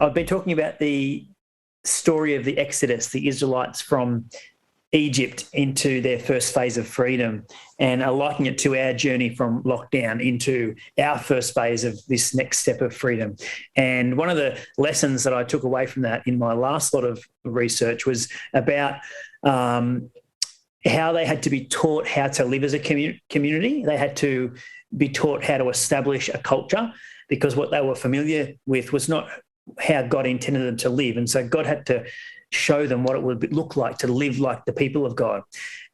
I've been talking about the story of the Exodus, the Israelites from Egypt into their first phase of freedom, and are likening it to our journey from lockdown into our first phase of this next step of freedom. And one of the lessons that I took away from that in my last lot of research was about how they had to be taught how to live as a community. They had to be taught how to establish a culture, because what they were familiar with was not how God intended them to live. And so God had to show them what it would look like to live like the people of God.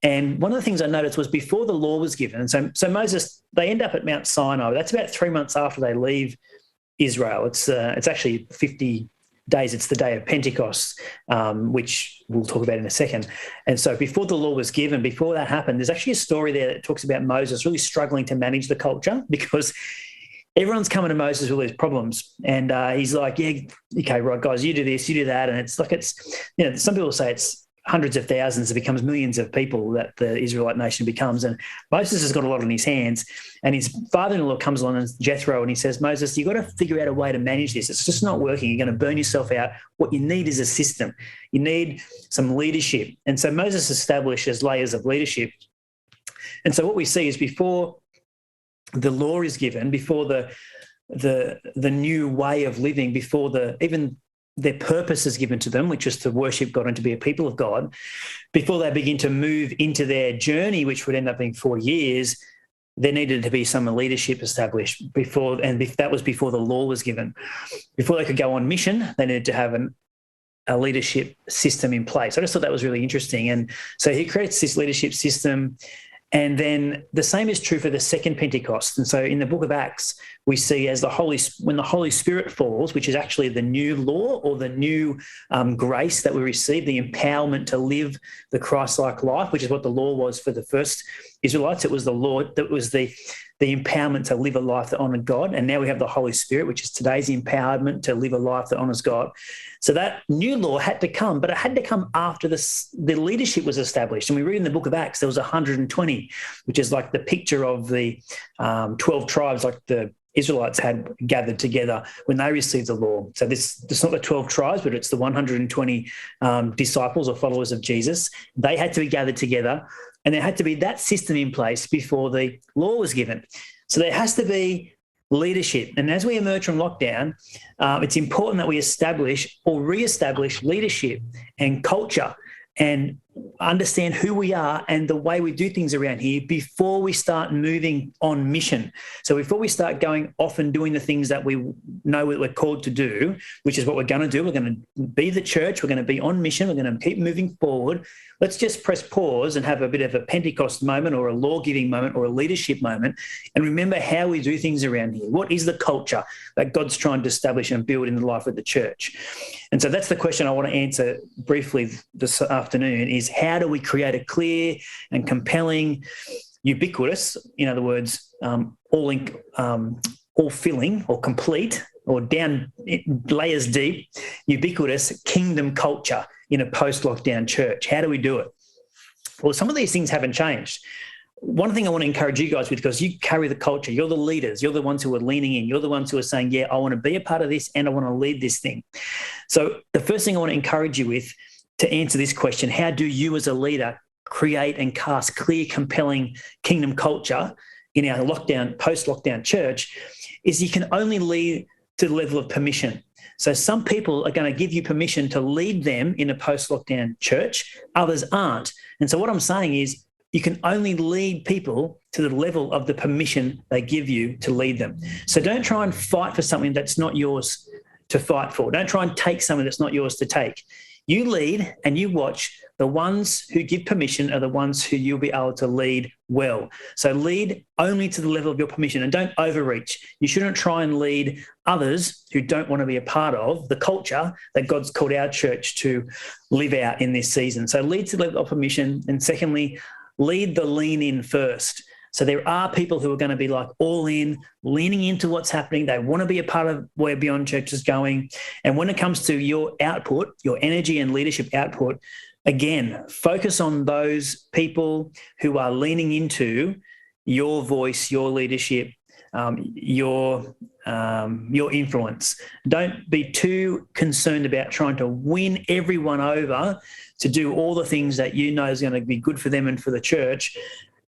And one of the things I noticed was before the law was given, and so Moses, they end up at Mount Sinai. That's about 3 months after they leave Israel. It's actually 50 days. It's the day of Pentecost, which we'll talk about in a second. And so before the law was given, before that happened, there's actually a story there that talks about Moses really struggling to manage the culture, because everyone's coming to Moses with these problems. And he's like, yeah, okay, right, guys, you do this, you do that. And it's like, some people say it's hundreds of thousands, it becomes millions of people that the Israelite nation becomes. And Moses has got a lot on his hands. And his father-in-law comes along, and Jethro, and he says, Moses, you've got to figure out a way to manage this. It's just not working. You're going to burn yourself out. What you need is a system. You need some leadership. And so Moses establishes layers of leadership. And so what we see is before the law is given, before the new way of living, before even their purpose is given to them, which is to worship God and to be a people of God, before they begin to move into their journey, which would end up being 4 years, there needed to be some leadership established before, and that was before the law was given. Before they could go on mission, they needed to have a leadership system in place. I just thought that was really interesting. And so he creates this leadership system. And then the same is true for the second Pentecost. And so in the book of Acts, we see when the Holy Spirit falls, which is actually the new law or the new grace that we receive, the empowerment to live the Christ-like life, which is what the law was for the first Israelites. It was the law that was the empowerment to live a life that honoured God. And now we have the Holy Spirit, which is today's empowerment to live a life that honours God. So that new law had to come, but it had to come after the leadership was established. And we read in the book of Acts, there was 120, which is like the picture of the 12 tribes, like the Israelites had gathered together when they received the law. So it's not the 12 tribes, but it's the 120 disciples or followers of Jesus. They had to be gathered together, and there had to be that system in place before the law was given. So there has to be leadership. And as we emerge from lockdown, it's important that we establish or re-establish leadership and culture and understand who we are and the way we do things around here before we start moving on mission. So before we start going off and doing the things that we know that we're called to do, which is what we're going to do, we're going to be the church, we're going to be on mission, we're going to keep moving forward. Let's just press pause and have a bit of a Pentecost moment or a law-giving moment or a leadership moment and remember how we do things around here. What is the culture that God's trying to establish and build in the life of the church? And so that's the question I want to answer briefly this afternoon is how do we create a clear and compelling, ubiquitous, in other words, all-filling or complete or down layers deep, ubiquitous kingdom culture in a post-lockdown church? How do we do it? Well, some of these things haven't changed. One thing I want to encourage you guys with, because you carry the culture, you're the leaders, you're the ones who are leaning in, you're the ones who are saying, yeah, I want to be a part of this and I want to lead this thing. So the first thing I want to encourage you with to answer this question, how do you as a leader create and cast clear, compelling kingdom culture in our post-lockdown church, is you can only lead to the level of permission. So some people are going to give you permission to lead them in a post-lockdown church, others aren't. And so what I'm saying is you can only lead people to the level of the permission they give you to lead them. So don't try and fight for something that's not yours to fight for. Don't try and take something that's not yours to take. You lead and you watch. The ones who give permission are the ones who you'll be able to lead well. So lead only to the level of your permission and don't overreach. You shouldn't try and lead others who don't want to be a part of the culture that God's called our church to live out in this season. So lead to the level of permission. And secondly, lead the lean in first. So there are people who are going to be like all in, leaning into what's happening. They want to be a part of where Beyond Church is going. And when it comes to your output, your energy and leadership output, again, focus on those people who are leaning into your voice, your leadership, your influence. Don't be too concerned about trying to win everyone over to do all the things that you know is going to be good for them and for the church.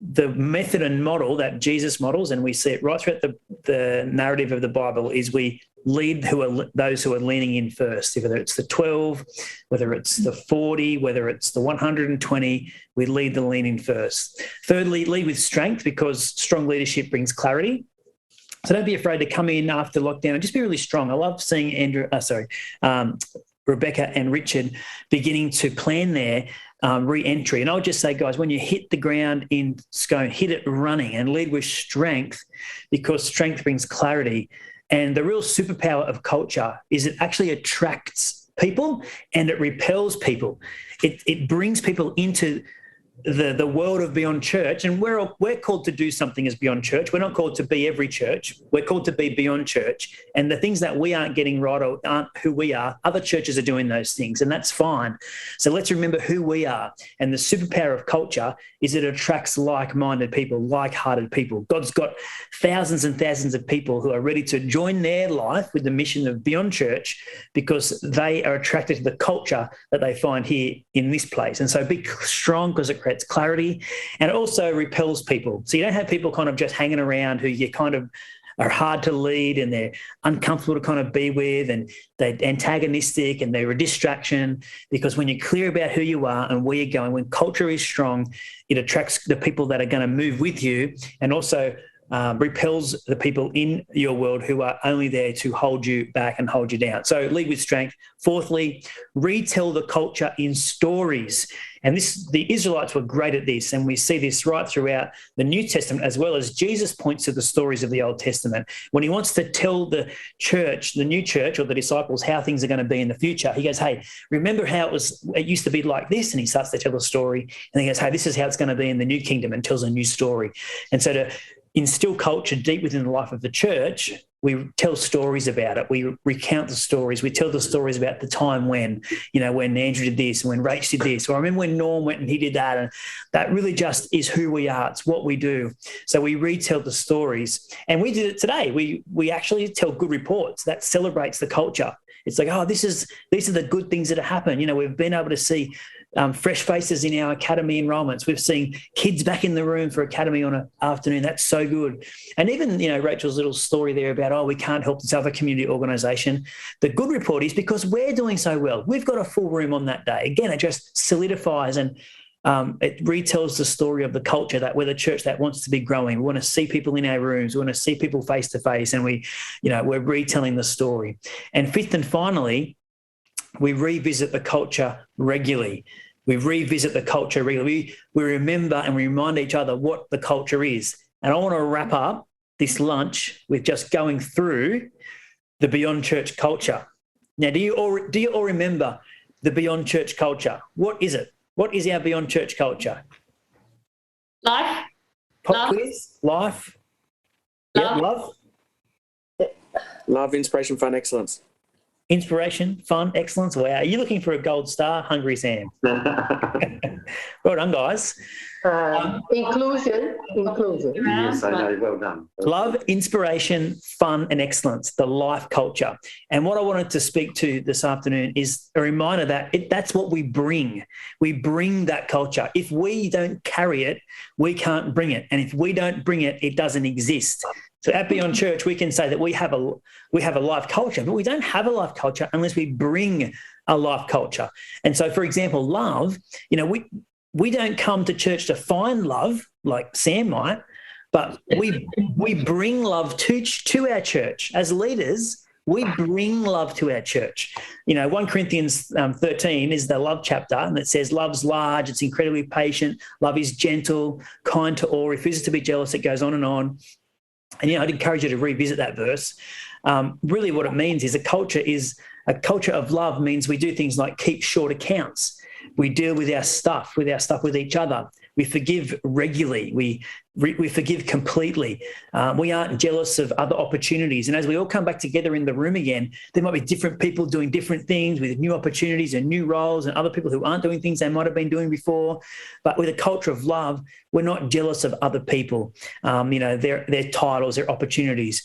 The method and model that Jesus models, and we see it right throughout the narrative of the Bible, is we lead those who are leaning in first. Whether it's the 12, whether it's the 40, whether it's the 120, we lead the lean in first. Thirdly, lead with strength, because strong leadership brings clarity. So don't be afraid to come in after lockdown and just be really strong. I love seeing Rebecca and Richard beginning to plan their re-entry. And I'll just say, guys, when you hit the ground in Scone, hit it running and lead with strength, because strength brings clarity. And the real superpower of culture is it actually attracts people and it repels people. It brings people into the world of Beyond Church, and we're called to do something as Beyond Church. We're not called to be every church. We're called to be Beyond Church, and the things that we aren't getting right or aren't who we are, other churches are doing those things, and that's fine. So let's remember who we are, and the superpower of culture is it attracts like-minded people, like-hearted people. God's got thousands and thousands of people who are ready to join their life with the mission of Beyond Church because they are attracted to the culture that they find here in this place. And so be strong, because it creates clarity, and it also repels people. So you don't have people kind of just hanging around who you kind of are hard to lead and they're uncomfortable to kind of be with, and they're antagonistic and they're a distraction. Because when you're clear about who you are and where you're going, when culture is strong, it attracts the people that are going to move with you, and also repels the people in your world who are only there to hold you back and hold you down. So lead with strength. Fourthly, retell the culture in stories. And the Israelites were great at this, and we see this right throughout the New Testament, as well as Jesus points to the stories of the Old Testament. When he wants to tell the church, the new church or the disciples, how things are going to be in the future, he goes, hey, remember how it used to be like this? And he starts to tell a story, and he goes, hey, this is how it's going to be in the new kingdom, and tells a new story. And so to instill culture deep within the life of the church, we tell stories about it. We recount the stories. We tell the stories about the time when Andrew did this, and when Rach did this, or I remember when Norm went and he did that. And that really just is who we are. It's what we do. So we retell the stories, and we did it today. We actually tell good reports that celebrates the culture. It's like, oh, these are the good things that have happened. We've been able to see fresh faces in our academy enrollments. We've seen kids back in the room for academy on an afternoon. That's so good. And even, Rachel's little story there about, we can't help this other community organisation. The good report is because we're doing so well. We've got a full room on that day. Again, it just solidifies and it retells the story of the culture that we're the church that wants to be growing. We want to see people in our rooms. We want to see people face to face, and we're retelling the story. And fifth and finally, we revisit the culture regularly. We remember and we remind each other what the culture is. And I want to wrap up this lunch with just going through the Beyond Church culture. Now, do you all remember the Beyond Church culture? What is it? What is our Beyond Church culture? Life. Pop quiz. Life. Yeah, love. Love, inspiration, fun, excellence. Inspiration, fun, excellence. Wow. Are you looking for a gold star? Hungry Sam. Well done, guys. Inclusion. Yes, I know. Well done. Love, inspiration, fun, and excellence, the life culture. And what I wanted to speak to this afternoon is a reminder that that's what we bring. We bring that culture. If we don't carry it, we can't bring it. And if we don't bring it, it doesn't exist. So at Beyond Church, we can say that we have a life culture, but we don't have a life culture unless we bring a life culture. And so, for example, love, we don't come to church to find love like Sam might, but we bring love to our church. As leaders, we bring love to our church. 1 Corinthians 13 is the love chapter, and it says love's large, it's incredibly patient, love is gentle, kind to all, refuses to be jealous, it goes on and on. And, I'd encourage you to revisit that verse. Really what it means is a culture of love means we do things like keep short accounts. We deal with our stuff with each other. We forgive regularly. We We forgive completely. We aren't jealous of other opportunities. And as we all come back together in the room again, there might be different people doing different things with new opportunities and new roles, and other people who aren't doing things they might have been doing before. But with a culture of love, we're not jealous of other people, their titles, their opportunities,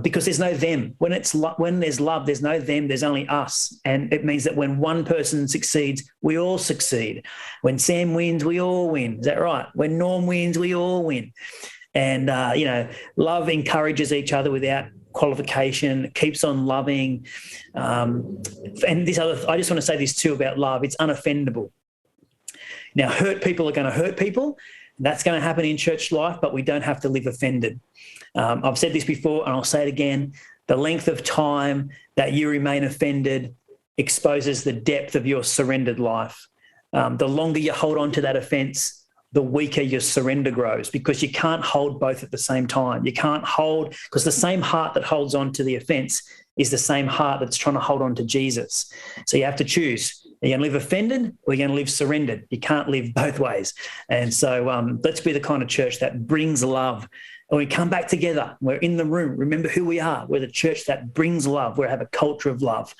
because there's no them. When there's love, there's no them, there's only us. And it means that when one person succeeds, we all succeed. When Sam wins, we all win. Is that right? When Norm wins, we all win. And, love encourages each other without qualification, keeps on loving. And I just want to say this too about love. It's unoffendable. Now, hurt people are going to hurt people. That's going to happen in church life, but we don't have to live offended. I've said this before, and I'll say it again. The length of time that you remain offended exposes the depth of your surrendered life. The longer you hold on to that offence, the weaker your surrender grows, because you can't hold both at the same time. You can't hold, because the same heart that holds on to the offence is the same heart that's trying to hold on to Jesus. So you have to choose. Are you going to live offended, or are you going to live surrendered? You can't live both ways. And so let's be the kind of church that brings love. When we come back together, we're in the room, remember who we are. We're the church that brings love. We have a culture of love.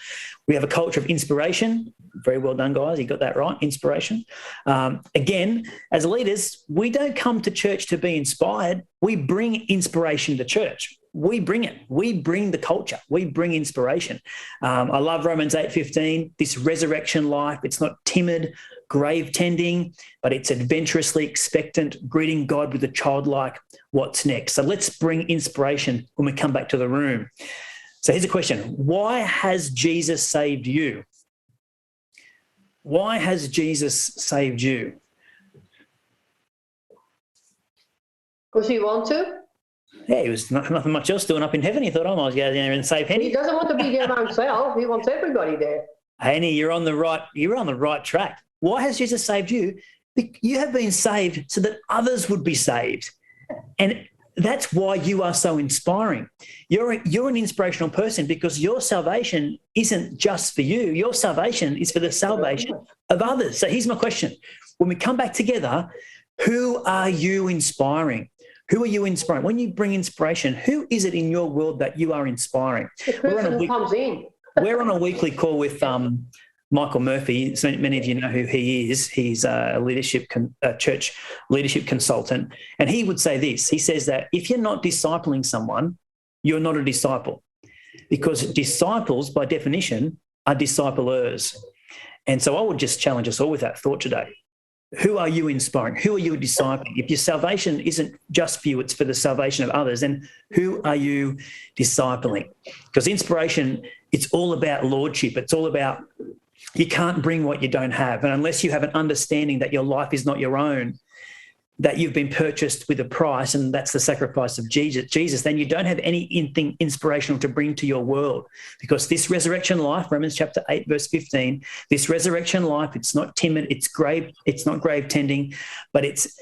We have a culture of inspiration. Very well done, guys. You got that right, inspiration. Again, as leaders, we don't come to church to be inspired. We bring inspiration to church. We bring it. We bring the culture. We bring inspiration. I love Romans 8:15, this resurrection life. It's not timid, grave tending, but it's adventurously expectant, greeting God with a childlike, what's next? So let's bring inspiration when we come back to the room. So here's a question. Why has Jesus saved you? Why has Jesus saved you? Because he wants to. Yeah, he was nothing much else doing up in heaven. He thought, I might go down there and save Henny. He doesn't want to be there by himself. He wants everybody there. Henny, you're on the right track. Why has Jesus saved you? You have been saved so that others would be saved. And that's why you are so inspiring. You're an inspirational person, because your salvation isn't just for you. Your salvation is for the salvation of others. So here's my question. When we come back together, who are you inspiring? Who are you inspiring? When you bring inspiration, who is it in your world that you are inspiring? The person who comes in. We're on a weekly call with Michael Murphy. So many of you know who he is. He's a church leadership consultant. And he would say this. He says that if you're not discipling someone, you're not a disciple, because disciples, by definition, are disciplers. And so I would just challenge us all with that thought today. Who are you inspiring? Who are you discipling? If your salvation isn't just for you, it's for the salvation of others, then who are you discipling? Because inspiration, it's all about lordship. It's all about, you can't bring what you don't have. And unless you have an understanding that your life is not your own, that you've been purchased with a price, and that's the sacrifice of Jesus, then you don't have anything inspirational to bring to your world. Because this resurrection life, Romans chapter 8, verse 15, this resurrection life, it's not timid, it's not grave tending, but it's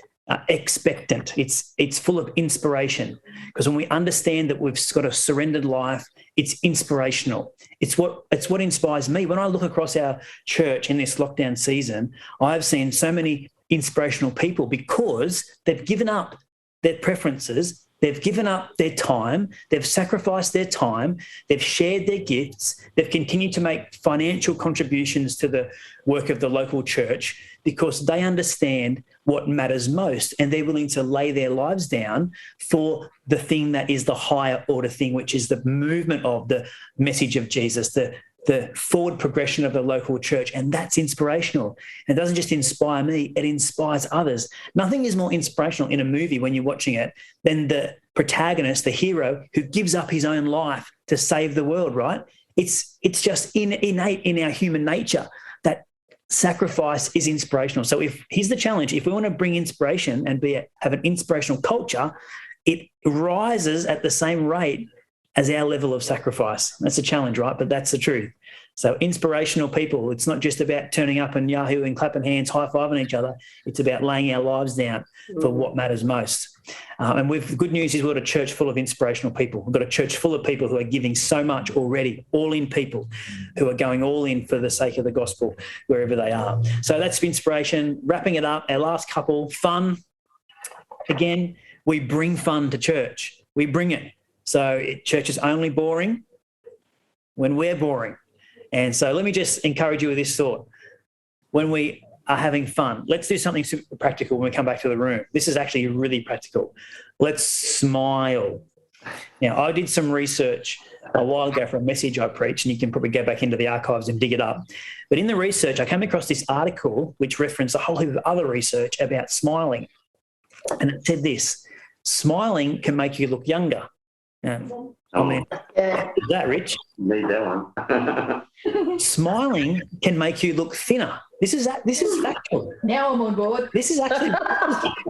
expectant. It's full of inspiration. Because when we understand that we've got a surrendered life, it's inspirational. It's what inspires me. When I look across our church in this lockdown season, I've seen so many inspirational people, because they've given up their preferences, they've given up their time, they've sacrificed their time, they've shared their gifts, they've continued to make financial contributions to the work of the local church, because they understand what matters most, and they're willing to lay their lives down for the thing that is the higher order thing, which is the movement of the message of Jesus, the forward progression of the local church. And that's inspirational. And it doesn't just inspire me, it inspires others. Nothing is more inspirational in a movie when you're watching it than the protagonist, the hero, who gives up his own life to save the world, right? It's just innate in our human nature that sacrifice is inspirational. So here's the challenge. If we want to bring inspiration and have an inspirational culture, it rises at the same rate as our level of sacrifice. That's a challenge, right? But that's the truth. So inspirational people, it's not just about turning up and Yahoo and clapping hands, high-fiving each other. It's about laying our lives down for what matters most. And the good news is we've got a church full of inspirational people. We've got a church full of people who are giving so much already, all-in people who are going all in for the sake of the gospel wherever they are. So that's inspiration. Wrapping it up, our last couple, fun. Again, we bring fun to church. We bring it. So church is only boring when we're boring. And so let me just encourage you with this thought. When we are having fun, let's do something super practical when we come back to the room. This is actually really practical. Let's smile. Now, I did some research a while ago for a message I preached, and you can probably go back into the archives and dig it up. But in the research, I came across this article which referenced a whole heap of other research about smiling. And it said this: smiling can make you look younger. Is that Rich? Need that one. Smiling can make you look thinner. This is factual. Now I'm on board. This is actually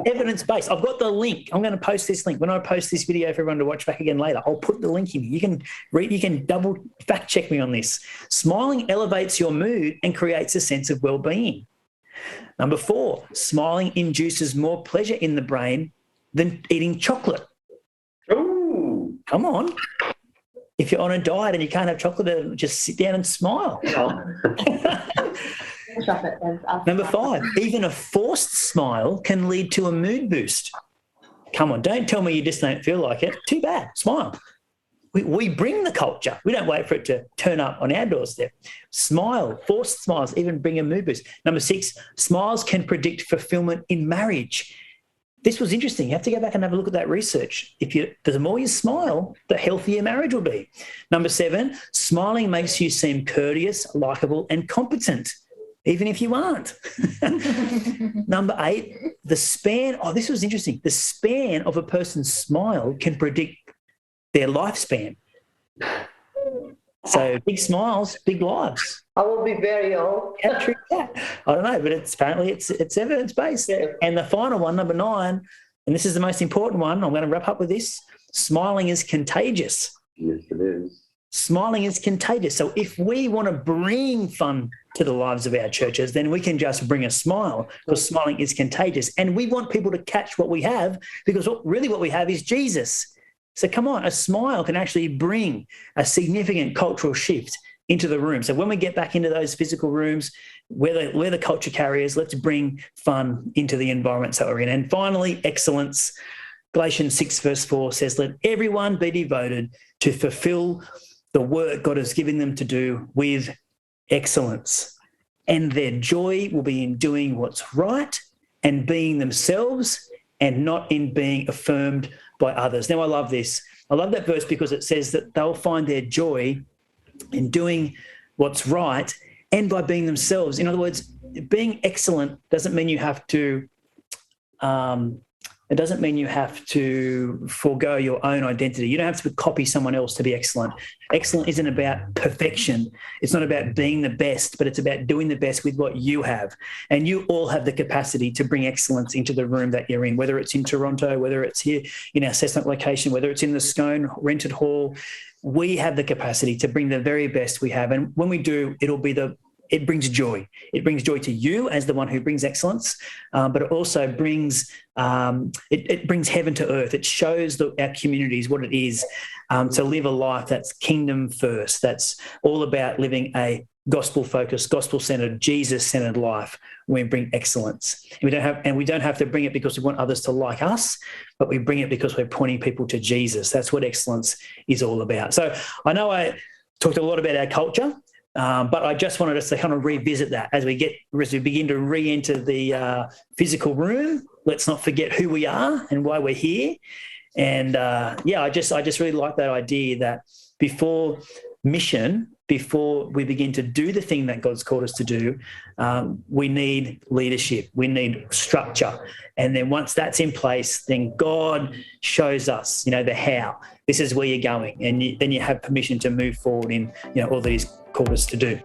evidence-based. I've got the link. I'm going to post this link. When I post this video for everyone to watch back again later, I'll put the link in. You can read, you can double fact check me on this. Smiling elevates your mood and creates a sense of well-being. Number 4, smiling induces more pleasure in the brain than eating chocolate. Ooh. Come on. If you're on a diet and you can't have chocolate, just sit down and smile. Number 5, even a forced smile can lead to a mood boost. Come on, don't tell me you just don't feel like it. Too bad. Smile. We bring the culture. We don't wait for it to turn up on our doorstep. Smile. Forced smiles even bring a mood boost. Number 6, smiles can predict fulfillment in marriage. This was interesting. You have to go back and have a look at that research. The more you smile, the healthier marriage will be. Number 7, smiling makes you seem courteous, likable, and competent, even if you aren't. Number 8, the span. Oh, this was interesting. The span of a person's smile can predict their lifespan. So big smiles, big lives. I will be very old. How true is that? I don't know, but apparently it's evidence-based. Yeah. And the final one, number 9, and this is the most important one, I'm going to wrap up with this: smiling is contagious. Yes, it is. Smiling is contagious. So if we want to bring fun to the lives of our churches, then we can just bring a smile, because smiling is contagious. And we want people to catch what we have, because what we have is Jesus. So come on, a smile can actually bring a significant cultural shift into the room. So when we get back into those physical rooms, we're the culture carriers. Let's bring fun into the environments that we're in. And finally, excellence. Galatians 6 verse 4 says, let everyone be devoted to fulfill the work God has given them to do with excellence. And their joy will be in doing what's right and being themselves, and not in being affirmed by others. Now, I love this. I love that verse because it says that they'll find their joy in doing what's right and by being themselves. In other words, being excellent doesn't mean you have to forego your own identity. You don't have to copy someone else to be excellent. Excellent isn't about perfection. It's not about being the best, but it's about doing the best with what you have. And you all have the capacity to bring excellence into the room that you're in, whether it's in Toronto, whether it's here in our Cessnock location, whether it's in the Scone rented hall. We have the capacity to bring the very best we have. And when we do, it brings joy. It brings joy to you as the one who brings excellence, but it also brings it brings heaven to earth. It shows our communities what it is to live a life that's kingdom first. That's all about living a gospel-focused, gospel-centered, Jesus-centered life when we bring excellence. And we don't have to bring it because we want others to like us, but we bring it because we're pointing people to Jesus. That's what excellence is all about. So I know I talked a lot about our culture. But I just wanted us to kind of revisit that as we begin to re-enter the physical room. Let's not forget who we are and why we're here. And I just really like that idea that before we begin to do the thing that God's called us to do, we need leadership, we need structure. And then once that's in place, then God shows us, the how. This is where you're going, and then you have permission to move forward in, all that He's called us to do.